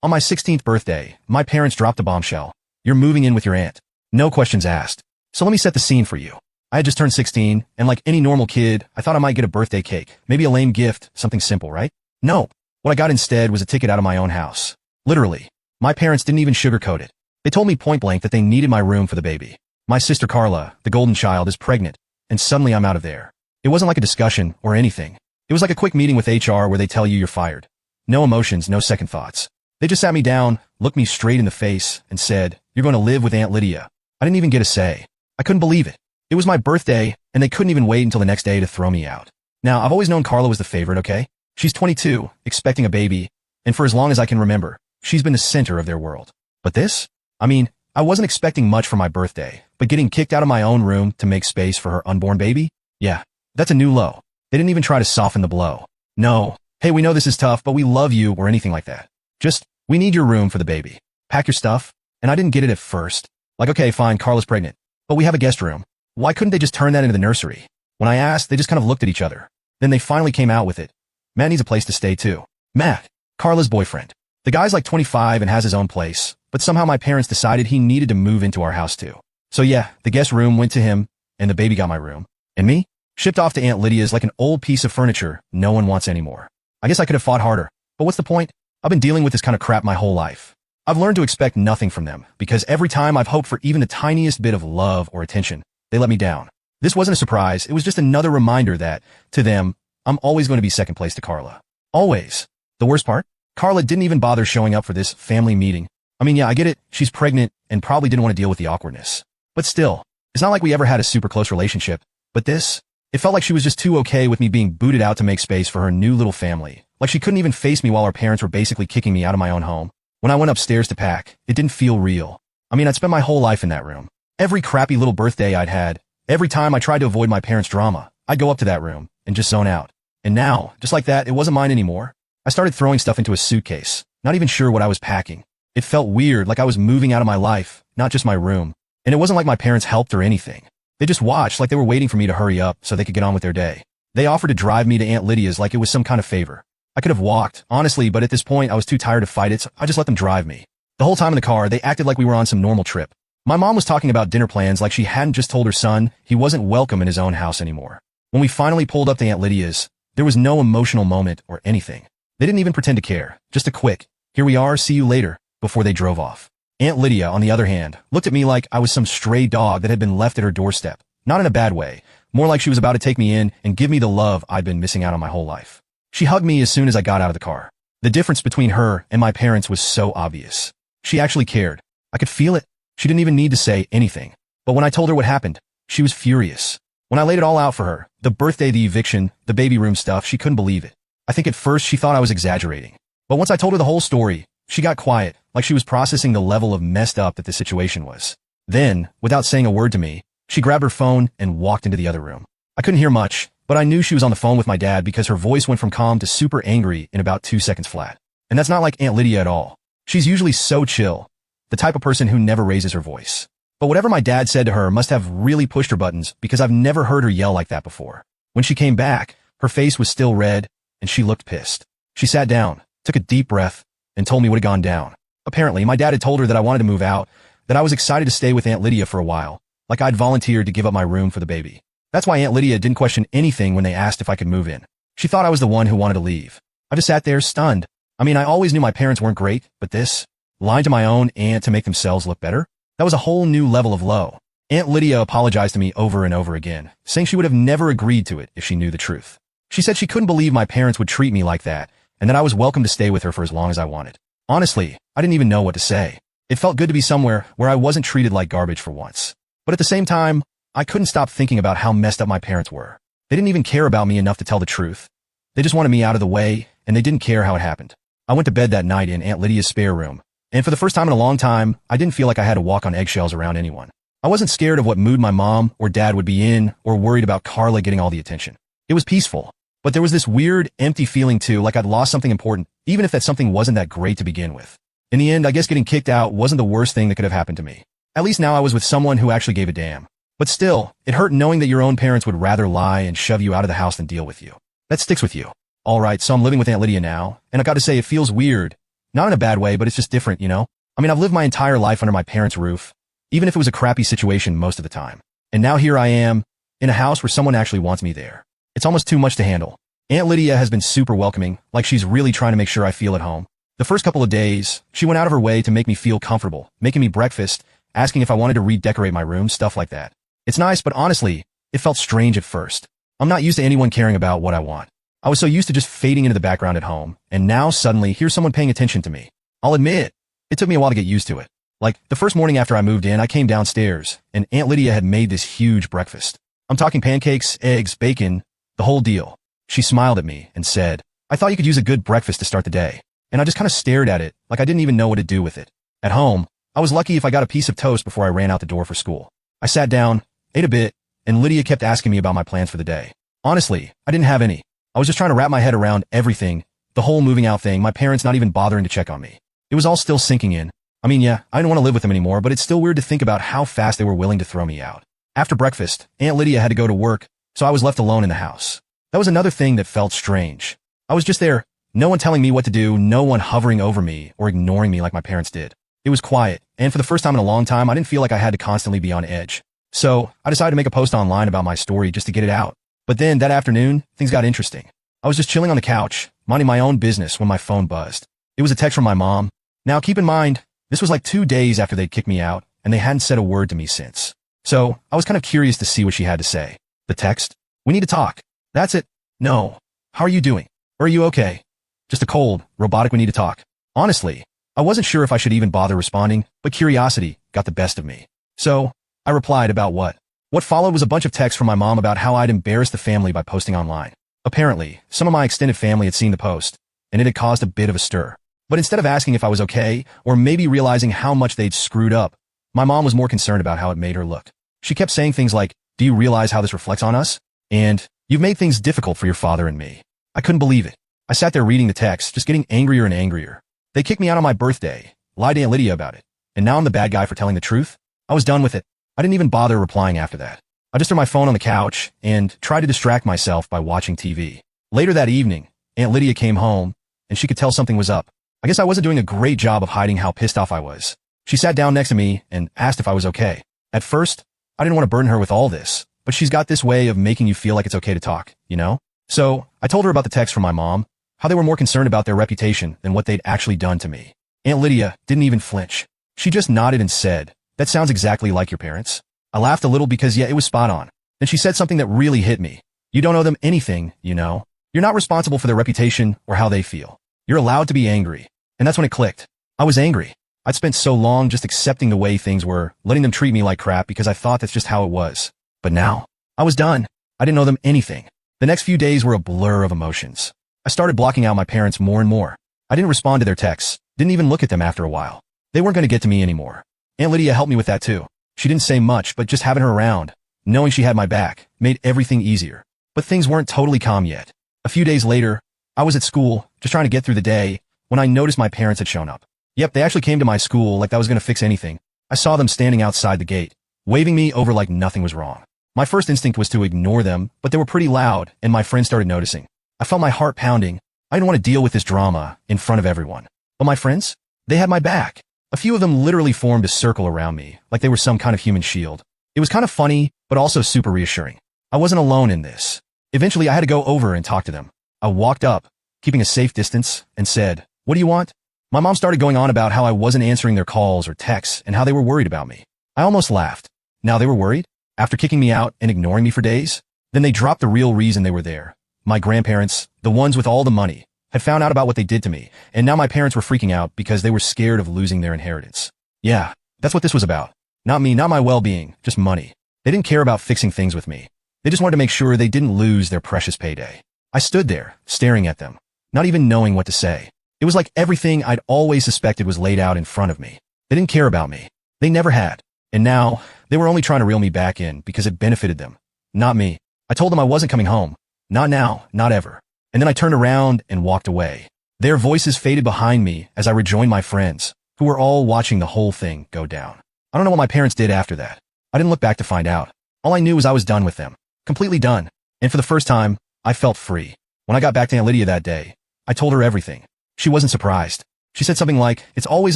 On my 16th birthday, my parents dropped a bombshell. You're moving in with your aunt. No questions asked. So let me set the scene for you. I had just turned 16, and like any normal kid, I thought I might get a birthday cake, maybe a lame gift, something simple, right? No. What I got instead was a ticket out of my own house. Literally. My parents didn't even sugarcoat it. They told me point blank that they needed my room for the baby. My sister Carla, the golden child, is pregnant, and suddenly I'm out of there. It wasn't like a discussion or anything. It was like a quick meeting with HR where they tell you you're fired. No emotions, no second thoughts. They just sat me down, looked me straight in the face, and said, "You're going to live with Aunt Lydia." I didn't even get a say. I couldn't believe it. It was my birthday, and they couldn't even wait until the next day to throw me out. Now, I've always known Carla was the favorite, okay? She's 22, expecting a baby, and for as long as I can remember, she's been the center of their world. But this? I mean, I wasn't expecting much for my birthday, but getting kicked out of my own room to make space for her unborn baby? Yeah, that's a new low. They didn't even try to soften the blow. No, hey, we know this is tough, but we love you or anything like that. Just, we need your room for the baby. Pack your stuff. And I didn't get it at first. Like, okay, fine, Carla's pregnant, but we have a guest room. Why couldn't they just turn that into the nursery? When I asked, they just kind of looked at each other. Then they finally came out with it. Matt needs a place to stay too. Matt, Carla's boyfriend. The guy's like 25 and has his own place, but somehow my parents decided he needed to move into our house too. So yeah, the guest room went to him, and the baby got my room. And me? Shipped off to Aunt Lydia's like an old piece of furniture no one wants anymore. I guess I could have fought harder, but what's the point? I've been dealing with this kind of crap my whole life. I've learned to expect nothing from them, because every time I've hoped for even the tiniest bit of love or attention, they let me down. This wasn't a surprise, it was just another reminder that, to them, I'm always going to be second place to Carla. Always. The worst part? Carla didn't even bother showing up for this family meeting. I mean, yeah, I get it, she's pregnant and probably didn't want to deal with the awkwardness. But still, it's not like we ever had a super close relationship. But this? It felt like she was just too okay with me being booted out to make space for her new little family. Like she couldn't even face me while our parents were basically kicking me out of my own home. When I went upstairs to pack, it didn't feel real. I mean, I'd spent my whole life in that room. Every crappy little birthday I'd had, every time I tried to avoid my parents' drama, I'd go up to that room and just zone out. And now, just like that, it wasn't mine anymore. I started throwing stuff into a suitcase, not even sure what I was packing. It felt weird, like I was moving out of my life, not just my room. And it wasn't like my parents helped or anything. They just watched like they were waiting for me to hurry up so they could get on with their day. They offered to drive me to Aunt Lydia's like it was some kind of favor. I could have walked, honestly, but at this point I was too tired to fight it, so I just let them drive me. The whole time in the car, they acted like we were on some normal trip. My mom was talking about dinner plans like she hadn't just told her son he wasn't welcome in his own house anymore. When we finally pulled up to Aunt Lydia's, there was no emotional moment or anything. They didn't even pretend to care, just a quick, "Here we are, see you later," before they drove off. Aunt Lydia, on the other hand, looked at me like I was some stray dog that had been left at her doorstep. Not in a bad way, more like she was about to take me in and give me the love I'd been missing out on my whole life. She hugged me as soon as I got out of the car. The difference between her and my parents was so obvious. She actually cared. I could feel it. She didn't even need to say anything. But when I told her what happened, she was furious. When I laid it all out for her, the birthday, the eviction, the baby room stuff, she couldn't believe it. I think at first she thought I was exaggerating. But once I told her the whole story, she got quiet, like she was processing the level of messed up that the situation was. Then, without saying a word to me, she grabbed her phone and walked into the other room. I couldn't hear much, but I knew she was on the phone with my dad because her voice went from calm to super angry in about 2 seconds flat. And that's not like Aunt Lydia at all. She's usually so chill, the type of person who never raises her voice. But whatever my dad said to her must have really pushed her buttons because I've never heard her yell like that before. When she came back, her face was still red, and she looked pissed. She sat down, took a deep breath, and told me what had gone down. Apparently, my dad had told her that I wanted to move out, that I was excited to stay with Aunt Lydia for a while, like I'd volunteered to give up my room for the baby. That's why Aunt Lydia didn't question anything when they asked if I could move in. She thought I was the one who wanted to leave. I just sat there stunned. I mean, I always knew my parents weren't great, but this? Lying to my own aunt to make themselves look better? That was a whole new level of low. Aunt Lydia apologized to me over and over again, saying she would have never agreed to it if she knew the truth. She said she couldn't believe my parents would treat me like that, and that I was welcome to stay with her for as long as I wanted. Honestly, I didn't even know what to say. It felt good to be somewhere where I wasn't treated like garbage for once. But at the same time, I couldn't stop thinking about how messed up my parents were. They didn't even care about me enough to tell the truth. They just wanted me out of the way, and they didn't care how it happened. I went to bed that night in Aunt Lydia's spare room, and for the first time in a long time, I didn't feel like I had to walk on eggshells around anyone. I wasn't scared of what mood my mom or dad would be in, or worried about Carla getting all the attention. It was peaceful, but there was this weird, empty feeling too, like I'd lost something important, even if that something wasn't that great to begin with. In the end, I guess getting kicked out wasn't the worst thing that could have happened to me. At least now I was with someone who actually gave a damn. But still, it hurt knowing that your own parents would rather lie and shove you out of the house than deal with you. That sticks with you. Alright, so I'm living with Aunt Lydia now, and I gotta say it feels weird, Not in a bad way, but it's just different, you know? I mean, I've lived my entire life under my parents' roof, even if it was a crappy situation most of the time. And now here I am, in a house where someone actually wants me there. It's almost too much to handle. Aunt Lydia has been super welcoming, like she's really trying to make sure I feel at home. The first couple of days, she went out of her way to make me feel comfortable, making me breakfast, asking if I wanted to redecorate my room, stuff like that. It's nice, but honestly, it felt strange at first. I'm not used to anyone caring about what I want. I was so used to just fading into the background at home, and now suddenly here's someone paying attention to me. I'll admit, it took me a while to get used to it. Like, the first morning after I moved in, I came downstairs, and Aunt Lydia had made this huge breakfast. I'm talking pancakes, eggs, bacon, the whole deal. She smiled at me and said, "I thought you could use a good breakfast to start the day." And I just kind of stared at it, like I didn't even know what to do with it. At home, I was lucky if I got a piece of toast before I ran out the door for school. I sat down, ate a bit, and Lydia kept asking me about my plans for the day. Honestly, I didn't have any. I was just trying to wrap my head around everything, the whole moving out thing, my parents not even bothering to check on me. It was all still sinking in. I mean, yeah, I didn't want to live with them anymore, but it's still weird to think about how fast they were willing to throw me out. After breakfast, Aunt Lydia had to go to work, so I was left alone in the house. That was another thing that felt strange. I was just there, no one telling me what to do, no one hovering over me or ignoring me like my parents did. It was quiet, and for the first time in a long time, I didn't feel like I had to constantly be on edge. So, I decided to make a post online about my story just to get it out. But then, that afternoon, things got interesting. I was just chilling on the couch, minding my own business when my phone buzzed. It was a text from my mom. Now, keep in mind, this was like 2 days after they'd kicked me out, and they hadn't said a word to me since. So, I was kind of curious to see what she had to say. The text? "We need to talk." That's it. No. "How are you doing? Or are you okay?" Just a cold, robotic "we need to talk." Honestly, I wasn't sure if I should even bother responding, but curiosity got the best of me. So, I replied about what? What followed was a bunch of texts from my mom about how I'd embarrassed the family by posting online. Apparently, some of my extended family had seen the post, and it had caused a bit of a stir. But instead of asking if I was okay, or maybe realizing how much they'd screwed up, my mom was more concerned about how it made her look. She kept saying things like, "Do you realize how this reflects on us?" And, "You've made things difficult for your father and me." I couldn't believe it. I sat there reading the text, just getting angrier and angrier. They kicked me out on my birthday, lied to Aunt Lydia about it, and now I'm the bad guy for telling the truth? I was done with it. I didn't even bother replying after that. I just threw my phone on the couch and tried to distract myself by watching TV. Later that evening, Aunt Lydia came home, and she could tell something was up. I guess I wasn't doing a great job of hiding how pissed off I was. She sat down next to me and asked if I was okay. At first, I didn't want to burden her with all this, but she's got this way of making you feel like it's okay to talk, you know? So, I told her about the text from my mom, how they were more concerned about their reputation than what they'd actually done to me. Aunt Lydia didn't even flinch. She just nodded and said, "That sounds exactly like your parents." I laughed a little because, yeah, it was spot on. Then she said something that really hit me. "You don't owe them anything, you know? You're not responsible for their reputation or how they feel. You're allowed to be angry." And that's when it clicked. I was angry. I'd spent so long just accepting the way things were, letting them treat me like crap because I thought that's just how it was. But now, I was done. I didn't owe them anything. The next few days were a blur of emotions. I started blocking out my parents more and more. I didn't respond to their texts, didn't even look at them after a while. They weren't going to get to me anymore. Aunt Lydia helped me with that too. She didn't say much, but just having her around, knowing she had my back, made everything easier. But things weren't totally calm yet. A few days later, I was at school, just trying to get through the day, when I noticed my parents had shown up. Yep, they actually came to my school like that was going to fix anything. I saw them standing outside the gate, waving me over like nothing was wrong. My first instinct was to ignore them, but they were pretty loud, and my friends started noticing. I felt my heart pounding. I didn't want to deal with this drama in front of everyone. But my friends? They had my back. A few of them literally formed a circle around me, like they were some kind of human shield. It was kind of funny, but also super reassuring. I wasn't alone in this. Eventually, I had to go over and talk to them. I walked up, keeping a safe distance, and said, "What do you want?" My mom started going on about how I wasn't answering their calls or texts and how they were worried about me. I almost laughed. Now they were worried? After kicking me out and ignoring me for days? Then they dropped the real reason they were there. My grandparents, the ones with all the money, had found out about what they did to me, and now my parents were freaking out because they were scared of losing their inheritance. Yeah, that's what this was about. Not me, not my well-being, just money. They didn't care about fixing things with me. They just wanted to make sure they didn't lose their precious payday. I stood there, staring at them, not even knowing what to say. It was like everything I'd always suspected was laid out in front of me. They didn't care about me. They never had. And now, they were only trying to reel me back in because it benefited them. Not me. I told them I wasn't coming home. Not now, not ever. And then I turned around and walked away. Their voices faded behind me as I rejoined my friends, who were all watching the whole thing go down. I don't know what my parents did after that. I didn't look back to find out. All I knew was I was done with them. Completely done. And for the first time, I felt free. When I got back to Aunt Lydia that day, I told her everything. She wasn't surprised. She said something like, it's always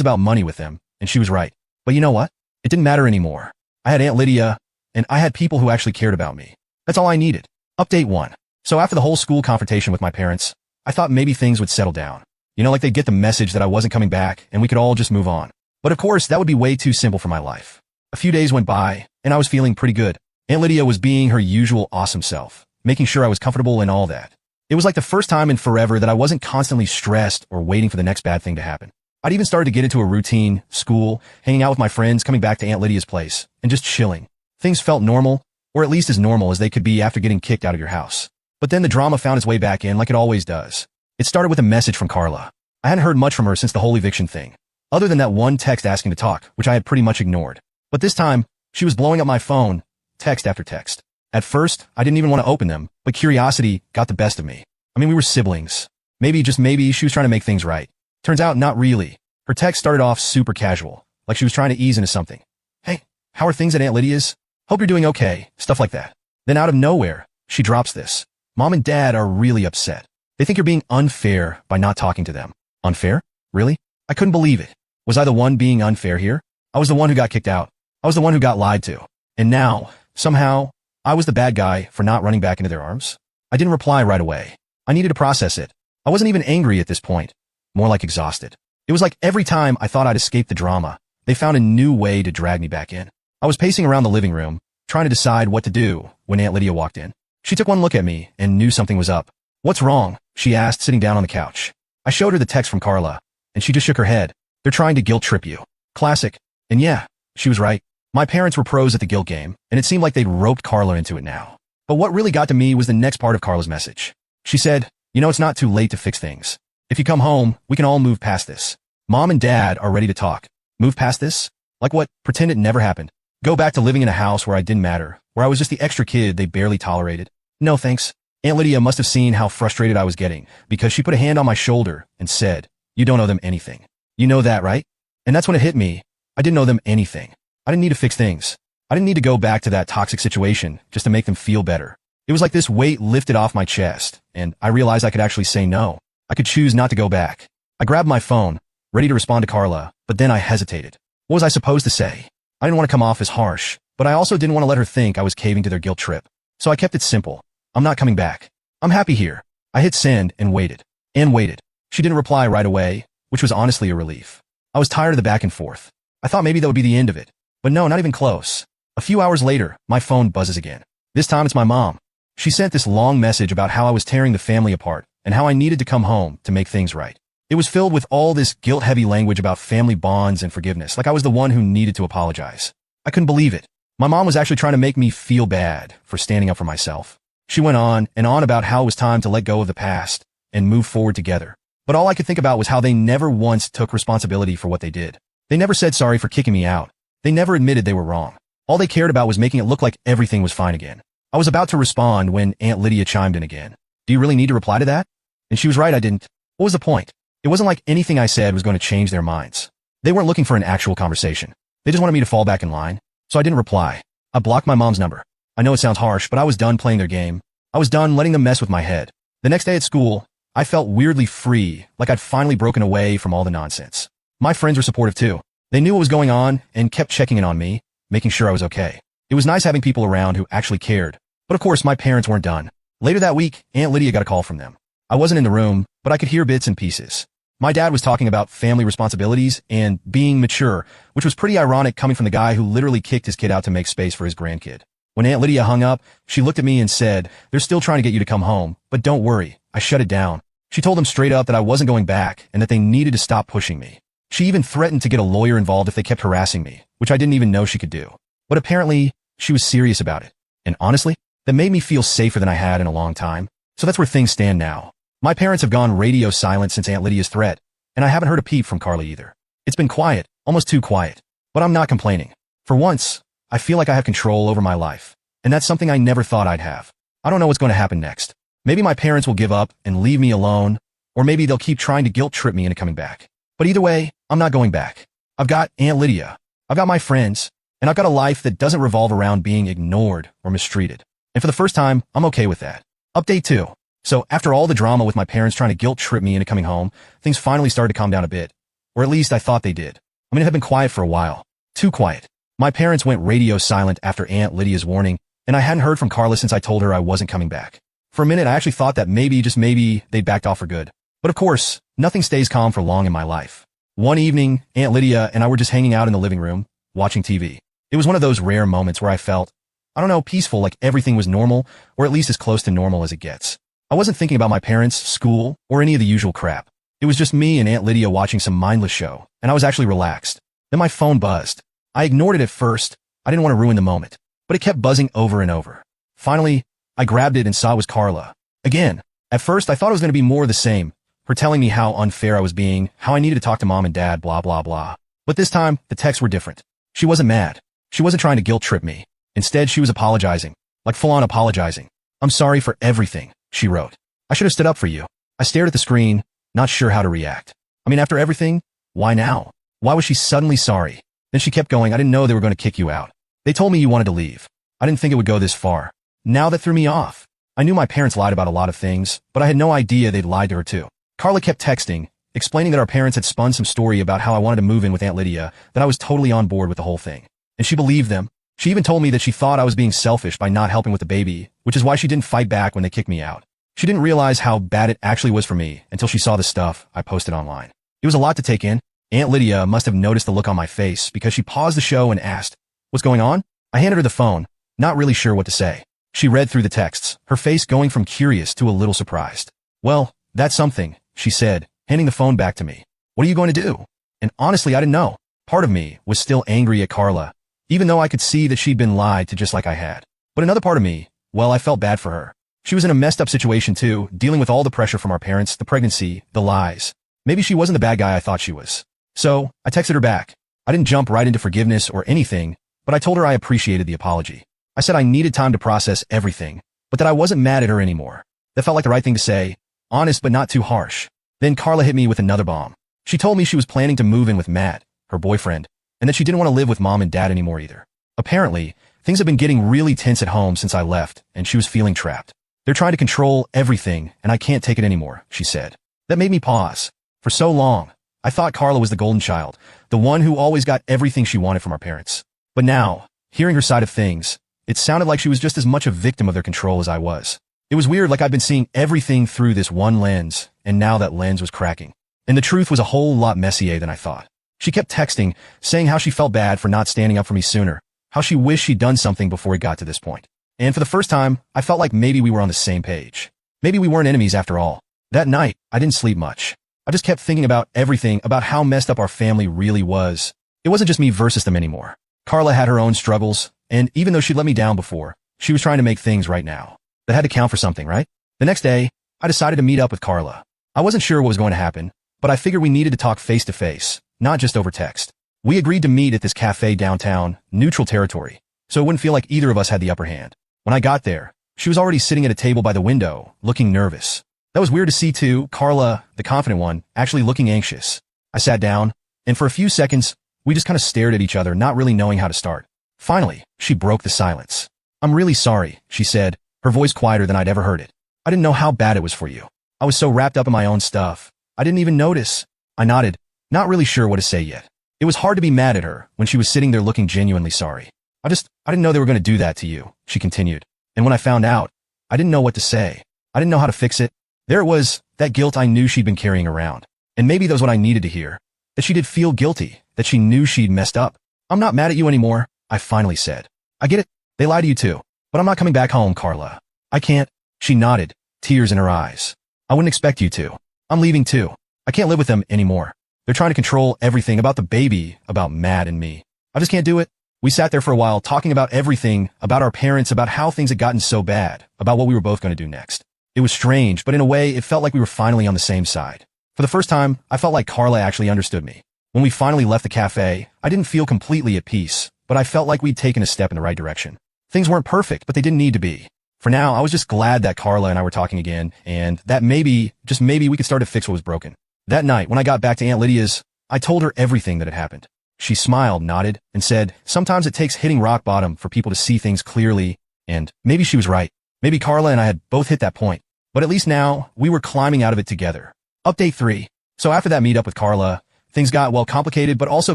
about money with them, and she was right. But you know what? It didn't matter anymore. I had Aunt Lydia, and I had people who actually cared about me. That's all I needed. Update 1. So after the whole school confrontation with my parents, I thought maybe things would settle down. You know, like they'd get the message that I wasn't coming back, and we could all just move on. But of course, that would be way too simple for my life. A few days went by, and I was feeling pretty good. Aunt Lydia was being her usual awesome self, making sure I was comfortable and all that. It was like the first time in forever that I wasn't constantly stressed or waiting for the next bad thing to happen. I'd even started to get into a routine, school, hanging out with my friends, coming back to Aunt Lydia's place, and just chilling. Things felt normal, or at least as normal as they could be after getting kicked out of your house. But then the drama found its way back in like it always does. It started with a message from Carla. I hadn't heard much from her since the whole eviction thing, other than that one text asking to talk, which I had pretty much ignored. But this time, she was blowing up my phone, text after text. At first, I didn't even want to open them, but curiosity got the best of me. I mean, we were siblings. Maybe, just maybe, she was trying to make things right. Turns out, not really. Her text started off super casual, like she was trying to ease into something. Hey, how are things at Aunt Lydia's? Hope you're doing okay, stuff like that. Then out of nowhere, she drops this. Mom and Dad are really upset. They think you're being unfair by not talking to them. Unfair? Really? I couldn't believe it. Was I the one being unfair here? I was the one who got kicked out. I was the one who got lied to. And now, somehow, I was the bad guy for not running back into their arms. I didn't reply right away. I needed to process it. I wasn't even angry at this point. More like exhausted. It was like every time I thought I'd escaped the drama, they found a new way to drag me back in. I was pacing around the living room, trying to decide what to do when Aunt Lydia walked in. She took one look at me and knew something was up. What's wrong? She asked, sitting down on the couch. I showed her the text from Carla, and she just shook her head. They're trying to guilt trip you. Classic. And yeah, she was right. My parents were pros at the guilt game, and it seemed like they'd roped Carla into it now. But what really got to me was the next part of Carla's message. She said, you know, it's not too late to fix things. If you come home, we can all move past this. Mom and Dad are ready to talk. Move past this? Like what? Pretend it never happened. Go back to living in a house where I didn't matter, where I was just the extra kid they barely tolerated. No thanks. Aunt Lydia must have seen how frustrated I was getting, because she put a hand on my shoulder and said, you don't owe them anything. You know that, right? And that's when it hit me. I didn't owe them anything. I didn't need to fix things. I didn't need to go back to that toxic situation just to make them feel better. It was like this weight lifted off my chest, and I realized I could actually say no. I could choose not to go back. I grabbed my phone, ready to respond to Carla, but then I hesitated. What was I supposed to say? I didn't want to come off as harsh, but I also didn't want to let her think I was caving to their guilt trip. So I kept it simple. I'm not coming back. I'm happy here. I hit send and waited. And waited. She didn't reply right away, which was honestly a relief. I was tired of the back and forth. I thought maybe that would be the end of it. But no, not even close. A few hours later, my phone buzzes again. This time it's my mom. She sent this long message about how I was tearing the family apart and how I needed to come home to make things right. It was filled with all this guilt-heavy language about family bonds and forgiveness, like I was the one who needed to apologize. I couldn't believe it. My mom was actually trying to make me feel bad for standing up for myself. She went on and on about how it was time to let go of the past and move forward together. But all I could think about was how they never once took responsibility for what they did. They never said sorry for kicking me out. They never admitted they were wrong. All they cared about was making it look like everything was fine again. I was about to respond when Aunt Lydia chimed in again. Do you really need to reply to that? And she was right, I didn't. What was the point? It wasn't like anything I said was going to change their minds. They weren't looking for an actual conversation. They just wanted me to fall back in line. So I didn't reply. I blocked my mom's number. I know it sounds harsh, but I was done playing their game. I was done letting them mess with my head. The next day at school, I felt weirdly free, like I'd finally broken away from all the nonsense. My friends were supportive too. They knew what was going on and kept checking in on me, making sure I was okay. It was nice having people around who actually cared. But of course, my parents weren't done. Later that week, Aunt Lydia got a call from them. I wasn't in the room, but I could hear bits and pieces. My dad was talking about family responsibilities and being mature, which was pretty ironic coming from the guy who literally kicked his kid out to make space for his grandkid. When Aunt Lydia hung up, she looked at me and said, they're still trying to get you to come home, but don't worry. I shut it down. She told them straight up that I wasn't going back and that they needed to stop pushing me. She even threatened to get a lawyer involved if they kept harassing me, which I didn't even know she could do. But apparently, she was serious about it. And honestly, that made me feel safer than I had in a long time. So that's where things stand now. My parents have gone radio silent since Aunt Lydia's threat, and I haven't heard a peep from Carla either. It's been quiet, almost too quiet. But I'm not complaining. For once, I feel like I have control over my life. And that's something I never thought I'd have. I don't know what's going to happen next. Maybe my parents will give up and leave me alone, or maybe they'll keep trying to guilt trip me into coming back. But either way, I'm not going back. I've got Aunt Lydia. I've got my friends. And I've got a life that doesn't revolve around being ignored or mistreated. And for the first time, I'm okay with that. Update 2. So after all the drama with my parents trying to guilt trip me into coming home, things finally started to calm down a bit. Or at least I thought they did. I mean, it had been quiet for a while. Too quiet. My parents went radio silent after Aunt Lydia's warning, and I hadn't heard from Carla since I told her I wasn't coming back. For a minute, I actually thought that maybe, just maybe, they'd backed off for good. But of course, nothing stays calm for long in my life. One evening, Aunt Lydia and I were just hanging out in the living room, watching TV. It was one of those rare moments where I felt, I don't know, peaceful, like everything was normal, or at least as close to normal as it gets. I wasn't thinking about my parents, school, or any of the usual crap. It was just me and Aunt Lydia watching some mindless show, and I was actually relaxed. Then my phone buzzed. I ignored it at first. I didn't want to ruin the moment, but it kept buzzing over and over. Finally, I grabbed it and saw it was Carla. Again. At first, I thought it was going to be more of the same, her telling me how unfair I was being, how I needed to talk to mom and dad, blah, blah, blah. But this time, the texts were different. She wasn't mad. She wasn't trying to guilt trip me. Instead, she was apologizing. Like full-on apologizing. "I'm sorry for everything," she wrote. "I should have stood up for you." I stared at the screen, not sure how to react. I mean, after everything, why now? Why was she suddenly sorry? Then she kept going, "I didn't know they were going to kick you out. They told me you wanted to leave. I didn't think it would go this far. Now that threw me off. I knew my parents lied about a lot of things, but I had no idea they'd lied to her too." Carla kept texting, explaining that our parents had spun some story about how I wanted to move in with Aunt Lydia, that I was totally on board with the whole thing. And she believed them. She even told me that she thought I was being selfish by not helping with the baby, which is why she didn't fight back when they kicked me out. She didn't realize how bad it actually was for me until she saw the stuff I posted online. It was a lot to take in. Aunt Lydia must have noticed the look on my face because she paused the show and asked, "What's going on?" I handed her the phone, not really sure what to say. She read through the texts, her face going from curious to a little surprised. "Well, that's something," she said, handing the phone back to me. "What are you going to do?" And honestly, I didn't know. Part of me was still angry at Carla, even though I could see that she'd been lied to just like I had. But another part of me, well, I felt bad for her. She was in a messed up situation too, dealing with all the pressure from our parents, the pregnancy, the lies. Maybe she wasn't the bad guy I thought she was. So, I texted her back. I didn't jump right into forgiveness or anything, but I told her I appreciated the apology. I said I needed time to process everything, but that I wasn't mad at her anymore. That felt like the right thing to say, honest but not too harsh. Then Carla hit me with another bomb. She told me she was planning to move in with Matt, her boyfriend, and that she didn't want to live with mom and dad anymore either. Apparently, things have been getting really tense at home since I left, and she was feeling trapped. "They're trying to control everything, and I can't take it anymore," she said. That made me pause. For so long, I thought Carla was the golden child, the one who always got everything she wanted from our parents. But now, hearing her side of things, it sounded like she was just as much a victim of their control as I was. It was weird, like I'd been seeing everything through this one lens, and now that lens was cracking. And the truth was a whole lot messier than I thought. She kept texting, saying how she felt bad for not standing up for me sooner, how she wished she'd done something before it got to this point. And for the first time, I felt like maybe we were on the same page. Maybe we weren't enemies after all. That night, I didn't sleep much. I just kept thinking about everything, about how messed up our family really was. It wasn't just me versus them anymore. Carla had her own struggles, and even though she'd let me down before, she was trying to make things right now. That had to count for something, right? The next day, I decided to meet up with Carla. I wasn't sure what was going to happen, but I figured we needed to talk face to face, not just over text. We agreed to meet at this cafe downtown, neutral territory, so it wouldn't feel like either of us had the upper hand. When I got there, she was already sitting at a table by the window, looking nervous. That was weird to see too, Carla, the confident one, actually looking anxious. I sat down, and for a few seconds, we just kind of stared at each other, not really knowing how to start. Finally, she broke the silence. "I'm really sorry," she said, her voice quieter than I'd ever heard it. "I didn't know how bad it was for you. I was so wrapped up in my own stuff. I didn't even notice." I nodded, not really sure what to say yet. It was hard to be mad at her when she was sitting there looking genuinely sorry. I didn't know they were going to do that to you," she continued. "And when I found out, I didn't know what to say. I didn't know how to fix it. There it was, that guilt I knew she'd been carrying around. And maybe that was what I needed to hear. That she did feel guilty, that she knew she'd messed up. "I'm not mad at you anymore," I finally said. "I get it. They lied to you too. But I'm not coming back home, Carla. I can't." She nodded, tears in her eyes. "I wouldn't expect you to. I'm leaving too. I can't live with them anymore. They're trying to control everything about the baby, about Matt and me. I just can't do it." We sat there for a while talking about everything, about our parents, about how things had gotten so bad, about what we were both going to do next. It was strange, but in a way, it felt like we were finally on the same side. For the first time, I felt like Carla actually understood me. When we finally left the cafe, I didn't feel completely at peace, but I felt like we'd taken a step in the right direction. Things weren't perfect, but they didn't need to be. For now, I was just glad that Carla and I were talking again, and that maybe, just maybe, we could start to fix what was broken. That night, when I got back to Aunt Lydia's, I told her everything that had happened. She smiled, nodded, and said, "Sometimes it takes hitting rock bottom for people to see things clearly," and maybe she was right. Maybe Carla and I had both hit that point. But at least now, we were climbing out of it together. Update 3. So after that meetup with Carla, things got, well, complicated but also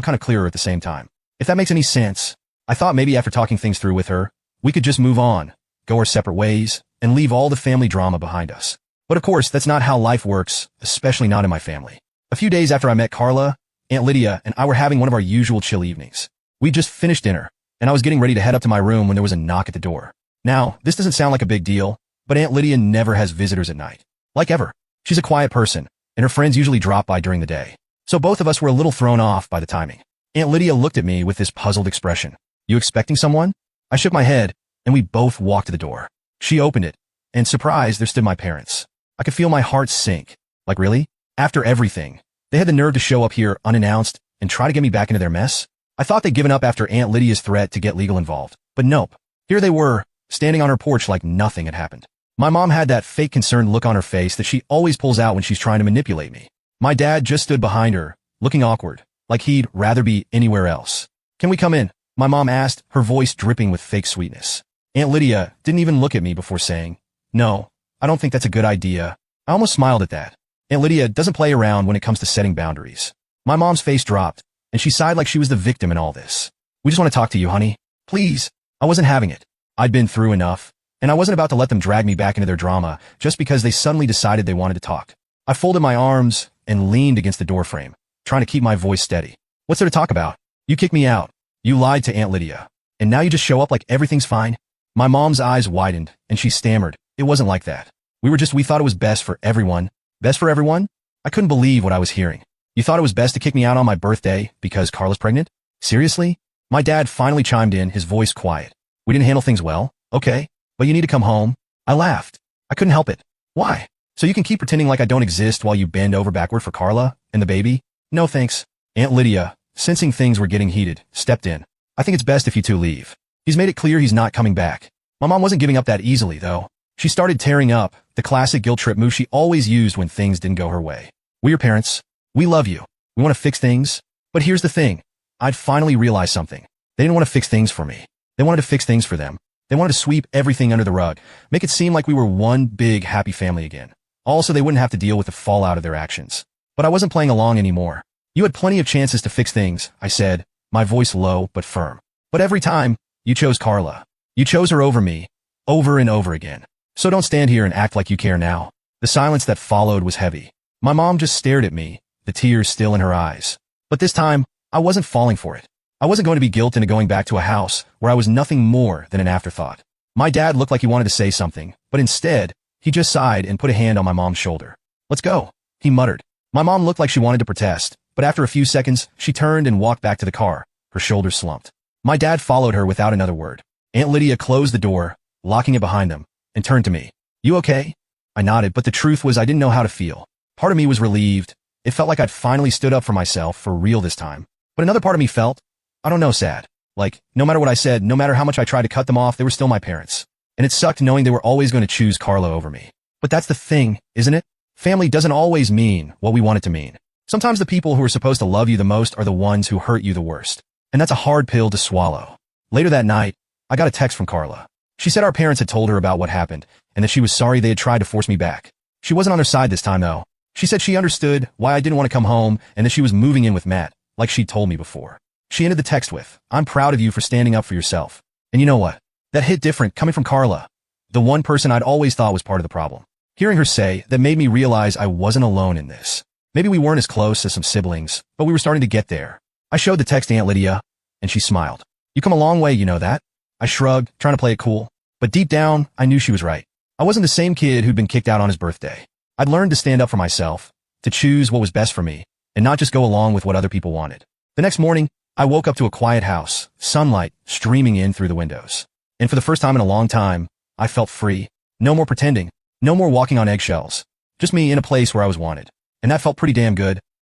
kind of clearer at the same time. If that makes any sense, I thought maybe after talking things through with her, we could just move on, go our separate ways, and leave all the family drama behind us. But of course, that's not how life works, especially not in my family. A few days after I met Carla, Aunt Lydia and I were having one of our usual chill evenings. We just finished dinner, and I was getting ready to head up to my room when there was a knock at the door. Now, this doesn't sound like a big deal, but Aunt Lydia never has visitors at night. Like ever. She's a quiet person, and her friends usually drop by during the day. So both of us were a little thrown off by the timing. Aunt Lydia looked at me with this puzzled expression. You expecting someone? I shook my head, and we both walked to the door. She opened it, and surprised, there stood my parents. I could feel my heart sink. Like, really? After everything, they had the nerve to show up here unannounced and try to get me back into their mess? I thought they'd given up after Aunt Lydia's threat to get legal involved. But nope. Here they were, standing on her porch like nothing had happened. My mom had that fake concerned look on her face that she always pulls out when she's trying to manipulate me. My dad just stood behind her, looking awkward, like he'd rather be anywhere else. Can we come in? My mom asked, her voice dripping with fake sweetness. Aunt Lydia didn't even look at me before saying, No, I don't think that's a good idea. I almost smiled at that. Aunt Lydia doesn't play around when it comes to setting boundaries. My mom's face dropped, and she sighed like she was the victim in all this. We just want to talk to you, honey. Please. I wasn't having it. I'd been through enough, and I wasn't about to let them drag me back into their drama just because they suddenly decided they wanted to talk. I folded my arms and leaned against the doorframe, trying to keep my voice steady. What's there to talk about? You kicked me out. You lied to Aunt Lydia. And now you just show up like everything's fine? My mom's eyes widened, and she stammered. It wasn't like that. We thought it was best for everyone. Best for everyone? I couldn't believe what I was hearing. You thought it was best to kick me out on my birthday because Carla's pregnant? Seriously? My dad finally chimed in, his voice quiet. We didn't handle things well, okay, but you need to come home. I laughed. I couldn't help it. Why? So you can keep pretending like I don't exist while you bend over backward for Carla and the baby? No thanks. Aunt Lydia, sensing things were getting heated, stepped in. I think it's best if you two leave. He's made it clear he's not coming back. My mom wasn't giving up that easily, though. She started tearing up, the classic guilt trip move she always used when things didn't go her way. We're your parents. We love you. We want to fix things. But here's the thing. I'd finally realized something. They didn't want to fix things for me. They wanted to fix things for them. They wanted to sweep everything under the rug, make it seem like we were one big happy family again. Also, they wouldn't have to deal with the fallout of their actions. But I wasn't playing along anymore. You had plenty of chances to fix things, I said, my voice low but firm. But every time, you chose Carla. You chose her over me, over and over again. So don't stand here and act like you care now. The silence that followed was heavy. My mom just stared at me, the tears still in her eyes. But this time, I wasn't falling for it. I wasn't going to be guilted into going back to a house where I was nothing more than an afterthought. My dad looked like he wanted to say something, but instead, he just sighed and put a hand on my mom's shoulder. Let's go, he muttered. My mom looked like she wanted to protest, but after a few seconds, she turned and walked back to the car, her shoulders slumped. My dad followed her without another word. Aunt Lydia closed the door, locking it behind them, and turned to me. You okay? I nodded, but the truth was I didn't know how to feel. Part of me was relieved. It felt like I'd finally stood up for myself for real this time. But another part of me felt, I don't know, sad. Like, no matter what I said, no matter how much I tried to cut them off, they were still my parents. And it sucked knowing they were always going to choose Carla over me. But that's the thing, isn't it? Family doesn't always mean what we want it to mean. Sometimes the people who are supposed to love you the most are the ones who hurt you the worst. And that's a hard pill to swallow. Later that night, I got a text from Carla. She said our parents had told her about what happened, and that she was sorry they had tried to force me back. She wasn't on her side this time, though. She said she understood why I didn't want to come home and that she was moving in with Matt, like she'd told me before. She ended the text with, I'm proud of you for standing up for yourself. And you know what? That hit different coming from Carla, the one person I'd always thought was part of the problem. Hearing her say that made me realize I wasn't alone in this. Maybe we weren't as close as some siblings, but we were starting to get there. I showed the text to Aunt Lydia, and she smiled. You come a long way, you know that? I shrugged, trying to play it cool. But deep down, I knew she was right. I wasn't the same kid who'd been kicked out on his birthday. I'd learned to stand up for myself, to choose what was best for me, and not just go along with what other people wanted. The next morning, I woke up to a quiet house, sunlight streaming in through the windows. And for the first time in a long time, I felt free. No more pretending, no more walking on eggshells. Just me in a place where I was wanted. And that felt pretty damn good.